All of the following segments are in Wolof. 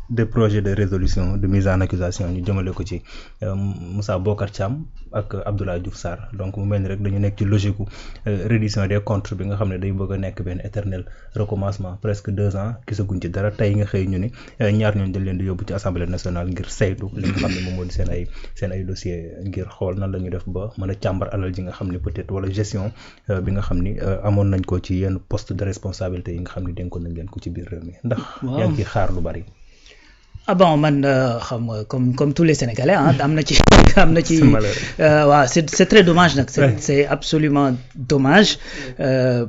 des projets de résolution de mise en accusation ñu jëmale ko ci Moussa Bocar Thiam ak Abdoulaye Diouf Sarr donc mu mel ni rek dañu nekk ci logique reddition des comptes bi nga xam ne day bëgg a nekk benn éternel recommencement presque 2 ans gisaguñ ci dara tey nga xëy ñu ni ñaar ñooñu dañ leen di yóbbu ci assemblée nationale ngir saytu li nga xam ne moom moo di seen ay dossier ngir xool nan la ñu def ba mën a càmbar alal ji nga xam ne peut-être wala gestion bi nga xam ni amoon nañ ko ci yenn poste de responsabilité yi nga xam ne dénkoon nañ leen ko ci biir réew mi ndax yaa ngi xaar lu bari. Ah bon man xam nga comme tous les Sénégalais am na ci waaw c'est très dommage nag c'est absolument dommage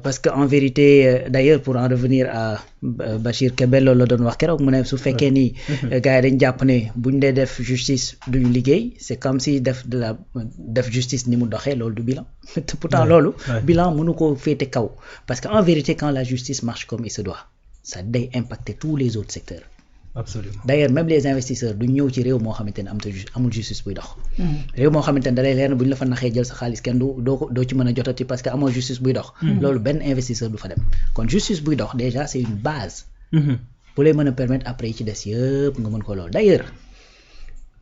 parce que en vérité d'ailleurs pour en revenir à Bachir Kébé loolu la doon wax keroog mu ne su fekkee ni gars yi dañ jàpp ne buñ dee def justice duñu liggéey c'est comme si def justice ni mu doxee loolu du bilan te pourtant loolu bilan mënu ko féete kaw parce que en vérité quand la justice marche comme il se doit ça day impacter tous les autres secteurs. Absolument. D'ailleurs même les investisseurs duñ ñëw ci réew moo xamante ne amul justice buy dox. réew moo xamante ne da lay leer bu ñu la fa naxee jël sa xaalis kenn doo ci mën a jotati parce que amoo justice buy dox. loolu benn investisseur du fa dem kon justice buy dox déjà c'est une base. bu lay mën a permettre après yi ci des yëpp nga mën ko loolu d'ailleurs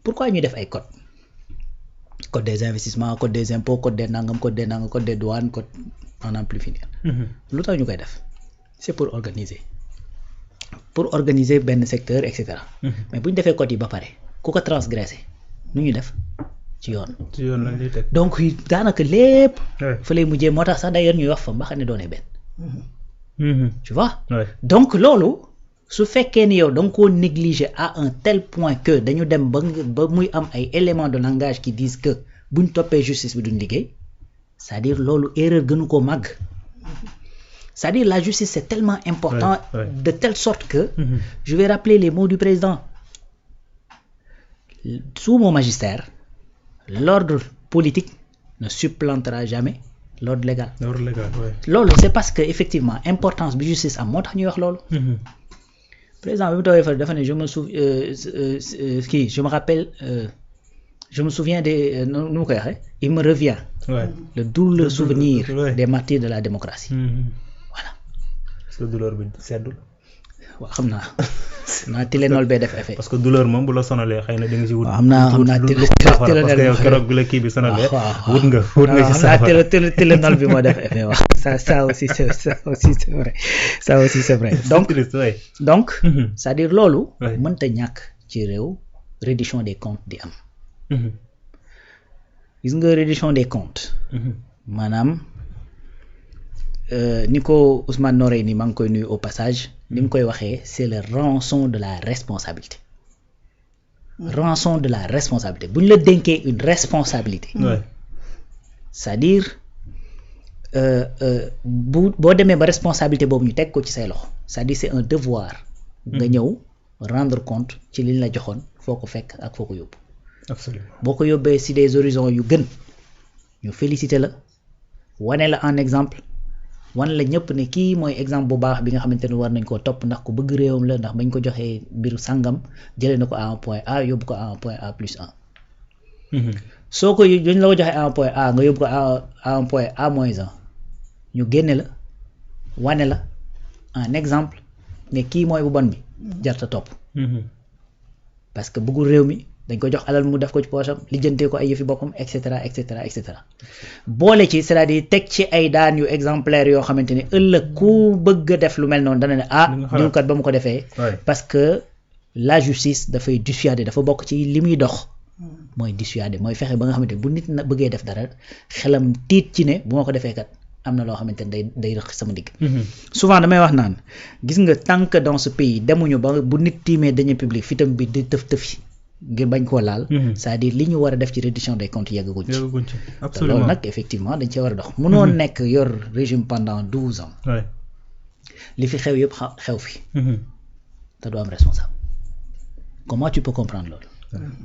pourquoi ñu def ay code des investissements code des impôts code des nangam code des douanes code on n'en plus finir. lu tax ñu koy def c'est pour organiser benn secteur et cetera. mais bu ñu defee code yi ba pare ku ko transgressé nu ñu def ci yoon. ci yoon lañ lay teg donc daanaka lépp. fa lay mujjee moo tax sax d'ailleurs ñuy wax fa mbaxane doonee benn. tu vois. donc loolu su fekkee ni yow da nga koo négliger à un tel point que dañu dem ba muy am ay éléments de langage qui disent que buñ toppee justice bi duñ liggéey c'est-à-dire loolu erreur gënu koo màgg. C'est-à-dire la justice c'est tellement important de telle sorte que je vais rappeler les mots du président. Sous mon magistère, l'ordre politique ne supplantera jamais l'ordre légal. L'ordre légal, oui. Loolu c'est parce que effectivement importance bi justice am moo tax ñuy wax loolu. Président bi mu toogee fa dafa ne je me rappelle je me souviens des nu mu koy waxee il me revient le douloureux souvenir des martyrs de la démocratie. Est-ce que douleur bi seddul. waaw xam naa Tylenol bee def effet. parce que douleur moom bu la sonalee xëy na di nga ci wut. xam naa Tylenol parce que yow keroog bi la kii bi sonalee. wut nga ci saafara Tylenol bi moo def effet waaw ça aussi c'est vrai donc c'est-à-dire loolu. mënta ñàkk ci réew reddition des comptes di am. gis nga reddition des comptes. maanaam. ni ko Ousmane Noreyni maa ngi koy nuyu au passage ni mu koy waxee c'est le rançon de la responsabilité. rançon de la responsabilité bu ñu la dénkee une responsabilité. c'est-à-dire boo demee ba responsabilité boobu ñu teg ko ci say loxo c'est-à-dire c'est un devoir. nga ñëw rendre compte ci liñ la joxoon foo ko fekk ak foo ko yóbbu. absolument boo ko yóbbee si des horizons yu gën ñu féliciter la wane la en exemple. wan la ñëpp ne kii mooy exemple bu baax bi nga xamante ne war nañ koo topp ndax ku bëgg réewam la ndax bañ ko joxee mbiru sàngam jëlee na ko à un point A yóbbu ko à un point A+1. soo ko dañ la ko joxee à un point A nga yóbbu ko à un point A-1 ñu génne la wane la un exemple ne kii mooy bu bon bi jarta topp. parce que bëggul réew mi dañ ko jox alal mu def ko ci poosam lijjantee ko ay yëfi boppam et cetera et cetera et cetera boole ci c'est-à-dire teg ci ay daan yu exemplaires yoo xamante ne ëllëg ku bëgg a def lu mel noonu dana ne diw kat ba mu ko defee. parce que la justice dafay dissuader dafa bokk ci li muy dox. mooy dissuader mooy fexe ba nga xamante ne bu nit na bëggee def dara xelam tiit ci ne bu ma ko defee kat am na loo xamante ne day rëq sama digg. souvent damay wax naan gis nga tant que dans ce pays demuñu ba bu nit tiimee deniers publics fitam bi di tëf ngir bañ koo laal. c'est-à-dire li ñu war a def ci reddition des comptes yeggaguñ ci. absolument loolu nag effectivement dañ cee war a dox. mënoo nekk yor régime pendant 12 ans. li fi xew yëpp xew fi. te doo am responsable. comment tu peux comprendre loolu.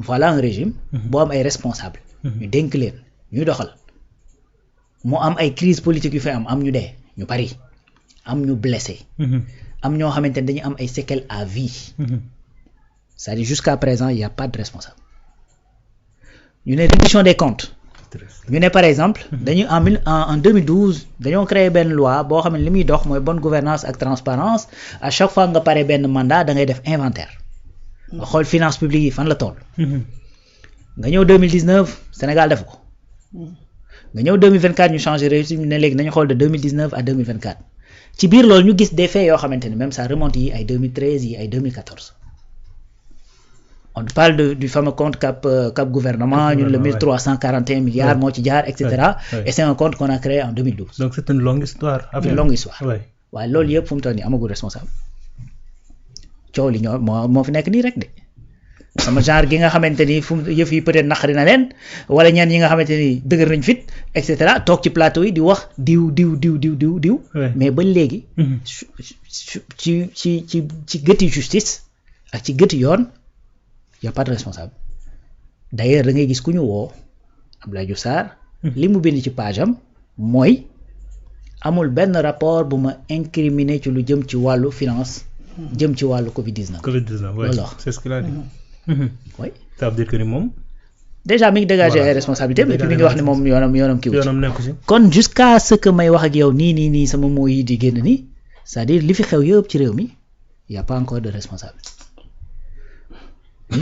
voilà un régime. boo am ay responsables. ñu dénk leen ñuy doxal. moo am ay crise politique yu fi am ñu dee ñu bari am ñu blessé. am ñoo xamante ne dañu am ay séquelles à vie. c'est-à-dire jusqu'à présent il y a pas de responsable ñu ne reddition des comptes ñu ne par exemple dañu en 2012 dañoo créé benn loi boo xam ne li muy dox mooy bonne gouvernance ak transparence à chaque fois nga pare benn mandat da ngay def inventaire nga xool finance publique yi fan la toll. nga ñëw 2019 Sénégal def ko. nga ñëw 2024 ñu changé régime ne léegi nañu xool de 2019 à 2024 ci biir loolu ñu gis des faits yoo xamante ne même ça remonte yi ay 2013 yi ay 2014 on parle du fameux compte cap gouvernement ñun le 1341 milliards moo ci jaar et cetera et c'est un compte qu'on a créé en 2012. donc c'est une longue histoire. une longue histoire. waaye loolu yëpp fu mu toll nii amagul responsable coow li ñoo moo fi nekk nii rek de. sama genre gi nga xamante ni fu yëf yi peut-être naqari na leen wala ñenn ñi nga xamante ni dëgër nañ fit et cetera toog ci plateau yi di wax diw mais ba léegi ci gëti justice ak ci gëti yoon y a pas de responsable d'ailleurs da ngay gis ku ñu woo Abdoulaye Diouf Sarr li mu bind ci page am mooy amul benn rapport bu ma incriminé ci lu jëm ci wàllu finance jëm ci wàllu Covid-19 loolu c'est ce qu'il a dit. oui ça veut dire que ni moom. déjà mi ngi dégager ay responsabilités et puis mi ngi wax ne moom yoonam kii yoonam nekku ci. kon jusqu'à ce que may wax ak yow nii sama moo yi di génn nii c'est-à-dire li fi xew yëpp ci réew mi y a pas encore de responsable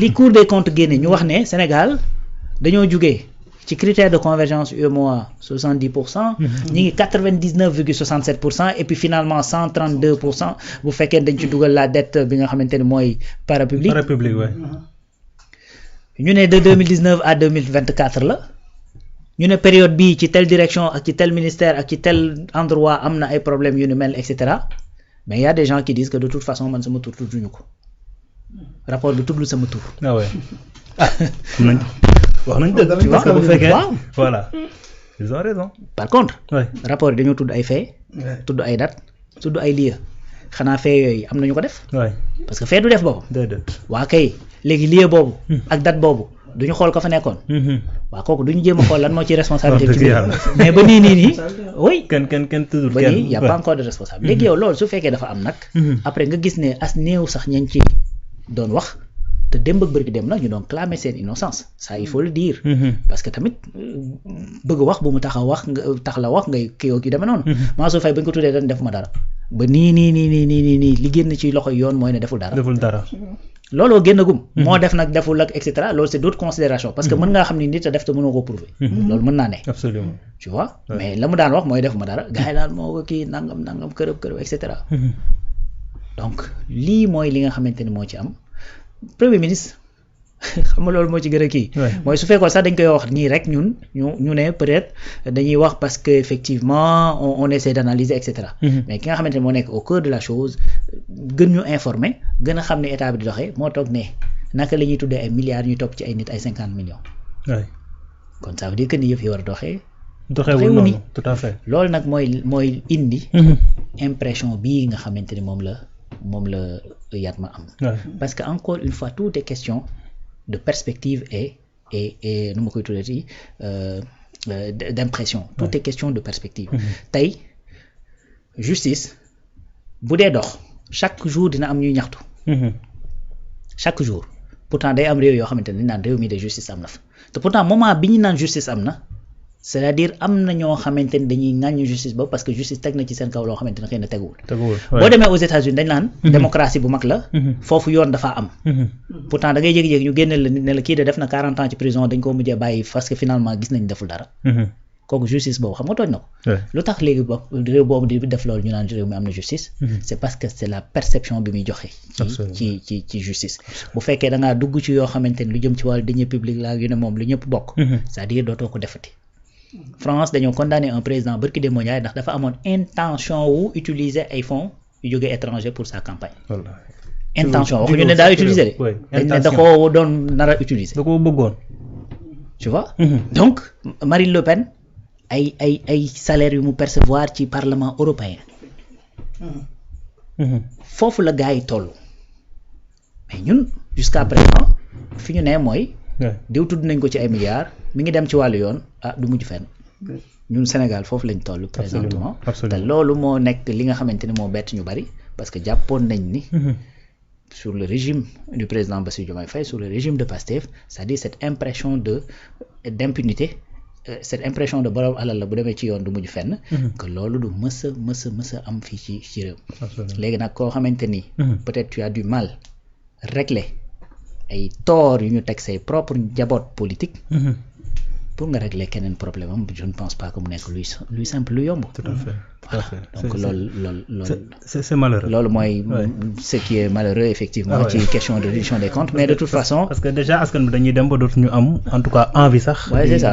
li Cour des comptes génne ñu wax ne Sénégal dañoo jugee ci critère de convergence UEMOA 70%. ñi ngi 99,67% et puis finalement 132% bu fekkee dañ ci dugal la dette bi nga xamante ne mooy parapublic. ouais. ñu ne de 2019 à 2024 la ñu ne période bii ci telle direction ak ci tel ministère ak ci tel endroit am na ay problèmes yu ni mel et cetera mais y a des gens qui disent que de toute façon man sama tur tudduñu ko rapport bi tuddul sama tur. ah ouais wax nañ dëgg. tu vois bu fekkee waaw voilà ils ont raison. par contre. ouais. rapport yi dañoo tudd ay faits. tudd ay dates tudd ay lieux xanaa faits yooyu am nañu ko def. ouais. parce que fait du def boppam. déedéet. waa kay léegi lieu boobu. ak date boobu duñu xool ko fa nekkoon. waa kooku duñu jéem a xool lan moo ci responsabilité ci biir mais ba nii oui. kenn tuddul ba nii y a pas encore de responsable. léegi yow loolu su fekkee dafa am nag. après nga gis ne as néew sax ñañ ci doon wax. te démb ak bërki dem nag ñu doon clamer seen innocence ça il faut le dire. parce que tamit bëgg wax bu mu tax la wax ngay kii ki demee noonu. Mansour Faye ba ñu ko tuddee dañ def ma dara. ba nii li génn ci loxo yoon mooy ne deful dara. looloo génnagum. moo def nag deful ak et cetera loolu c'est d'autres considérations parce que mën ngaa xam ni nit a def te mënoo ko prouver. loolu mën naa ne. absolument tu vois mais la mu daan wax mooy defuma dara gars yi daal moo ko kii nangam kërëb et cetera. donc lii mooy li nga xamante ni moo ci am. Premier ministre xam nga loolu moo ci gën a kii. mooy su fekkoon sax dañ koy wax nii rek ñun ñu ne peut-être dañuy wax parce que effectivement on essaie d'analyser et cetera. mais ki nga xamante ne moo nekk au cœur de la chose gën ñu informer gën a xam ne état bi di doxee moo toog ne naka la ñuy tuddee ay milliards ñuy topp ci ay nit ay 50 millions. kon ça veut dire que ni yëf yi war a doxee. doxewul noonu tout à fait. loolu nag mooy indi. impression bii nga xamante ni moom la Yatma am. parce que encore une fois tout est question de perspective et nu ma koy tuddee d'impression. tout est question de perspective. tey justice bu dee dox chaque jour dina am ñuy ñaxtu. chaque jour pourtant day am réew yoo xamante ne naan réew mi de justice am na fa te pourtant moment bi ñu naan justice am na. c'est-à-dire am na ñoo xamante ni dañuy ŋàññu justice boobu parce que justice teg na ci seen kaw loo xamante ne xëy na teguwul. boo demee aux États-Unis dañ naan. démocratie bu mag la. foofu yoon dafa am. pourtant da ngay jékki-jékki ñu génneel la ne la kii de def na 40 ans ci prison dañ ko mujjee bàyyi parce que finalement gis nañ deful dara. kooku justice boobu xam nga tooñ na ko. lu tax léegi réew boobu di def loolu ñu naan réew mi am na justice. c'est parce que c'est la perception bi muy joxe. ci justice. bu fekkee da ngaa dugg ci yoo xamante ni lu jëm ci wàllu deniers publics la yu ne moom lu ñëpp bokk. c'est-à-dire dootoo ko defati. France dañoo condamné un président Barki Demba Ndiaye ndax dafa amoon intention wu utiliser ay fonds yu jógee étranger pour sa campagne. intention waxuñu ne daa utiliser de. dañ ne da koo doon nar a utiliser. da koo bëggoon. tu vois. donc Marine Le Pen ay salaires yu mu percevoir ci parlement européen. foofu la gars yi toll. mais ñun jusqu'à présent fi ñu ne mooy. diw tudd nañ ko ci ay milliards mi ngi dem ci wàllu yoon du mujj fenn ñun Sénégal foofu lañ toll présentement te loolu moo nekk li nga xamante ni moo bett ñu bari parce que jàppoon nañ ni sur le régime du président Bassirou Diomaye Faye sur le régime de Pastef c'est-à-dire cette impression d'impunité cette impression de borom alal la bu demee ci yoon du mujj fenn que loolu du mës a am fii ci réew léegi nag koo xamante ni peut-être tu as du mal régler ay tort yu ñu teg say propre njaboot politique pour nga régler keneen problème am je ne pense pas que mu nekk luy simple lu yomb. tout à fait tout à fait. donc loolu c'est malheureux. loolu mooy ce qui est malheureux effectivement ci question de réduction des comptes mais de toute façon. parce que déjà askan bi dañuy dem ba dootuñu am en tout cas envie sax. c'est ça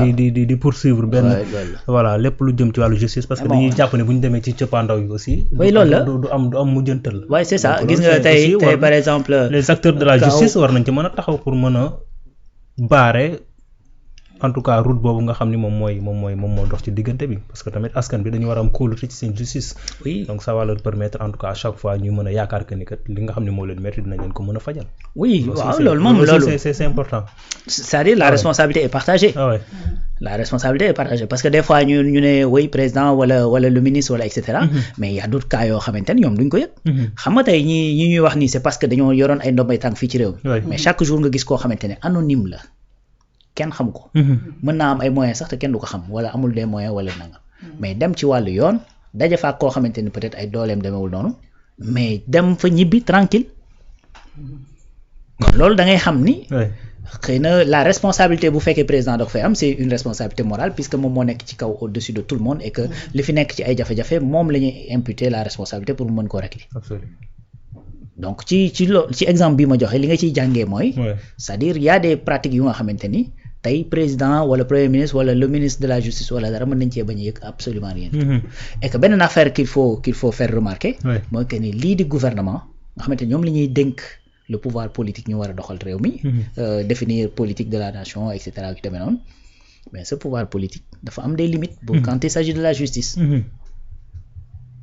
di poursuivre benn. voilà lépp lu jëm ci wàllu justice. parce que dañuy jàpp ne bu ñu demee ci cëppaandaw yi aussi. loolu la du am mujjantal. waaye c'est ça gis nga tey par exemple. les acteurs de la justice war nañ ci mën a taxaw pour mën a baare. en tout cas route boobu nga xam ni moom moo dox ci diggante bi parce que tamit askan bi dañu war a am kóolute ci seen justice. oui donc ça va leur permettre en tout cas à chaque fois ñu mën a yaakaar que ni kat li nga xam ne moo leen métti dinañ leen ko mën a fajal. oui waaw loolu moom c'est important. c'est-à-dire la responsabilité est partagée. la responsabilité est partagée parce que des fois ñu ne oui président wala le ministre wala et cetera. mais il y a d'autres cas yoo xamante ne ñoom duñ ko yëg. xam nga tey ñi ñuy wax ni c'est parce que dañoo yoroon ay ndombay tànk fii ci réew mi. mais chaque jour nga gis koo xamante ne anonyme la. kenn xam ko. mën naa am ay moyens sax te kenn du ko xam wala amul des moyens wala nanga mais dem ci wàllu yoon daje fa koo xamante ni peut-être ay dooleem demewul noonu mais dem fa ñibbi tranquille kon loolu da ngay xam ni. xëy na la responsabilité bu fekkee président da ko fay am c'est une responsabilité morale puisque moom moo nekk ci kaw au-dessus de tout le monde et que li fi nekk ci ay jafe-jafe moom la ñuy imputer la responsabilité pour mu mën koo régler. Absolument. donc ci exemple bi ma joxe li nga ciy jàngee mooy. c'est-à-dire y a des pratiques yu nga xamante ni. tey président wala premier ministre wala le ministre de la justice wala dara mën nañ cee bañ a yëg absolument rien. et que benn affaire qu'il faut faire remarquer. mooy que ni lii di gouvernement nga xamante ni ñoom la ñuy dénk le pouvoir politique ñu war a doxal réew mi. définir politique de la nation et cetera yu demee noonu mais ce pouvoir politique dafa am des limites. quand il s'agit de la justice.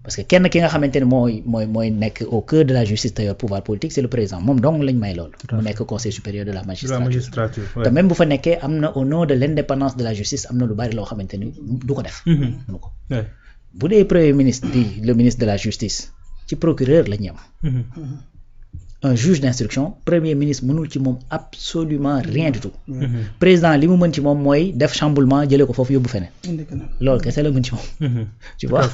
parce que kenn ki nga xamante ne mooy nekk au cœur de la justice te yor pouvoir politique c'est le président moom dong lañ may loolu. mu nekk conseil supérieur de la magistrature. te même bu fa nekkee am na au nom de l'indépendance de la justice am na lu bari loo xamante ni du ko def. mënu ko bu dee premier ministre di le ministre de la justice ci procureur la ñu am. un juge d'instruction premier ministre mënul ci moom absolument rien du tout. président li mu mën ci moom mooy def chamboulement jëlee ko foofu yóbbu feneen. loolu kese la mën ci moom. tu vois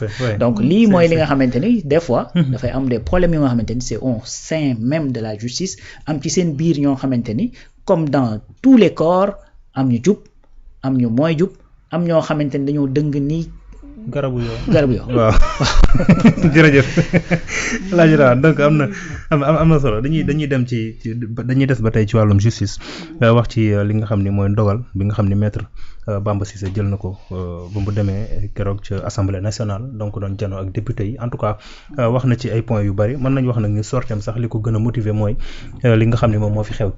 donc lii mooy li nga xamante ni des fois. dafay am des problèmes yu nga xamante ni c'est au sein même de la justice am ci seen biir ñoo xamante ni comme dans tous les corps am ñu jub am ñu mooy jub am ñoo xamante ni dañoo dëng nii. garabu yoo waaw jërëjëf laaj ra donc am na solo dañuy dem dañuy des ba tey ci wàllum justice wax ci li nga xam ni mooy ndogal bi nga xam ni maître Bamba Cissé jël na ko ba mu demee keroog ca assemblée nationale donc doon jano ak député yi en tout cas wax na ci ay points yu bari mën nañu wax nag ni sortem sax li ko gën a motiver mooy li nga xam ni moom moo fi xew keroog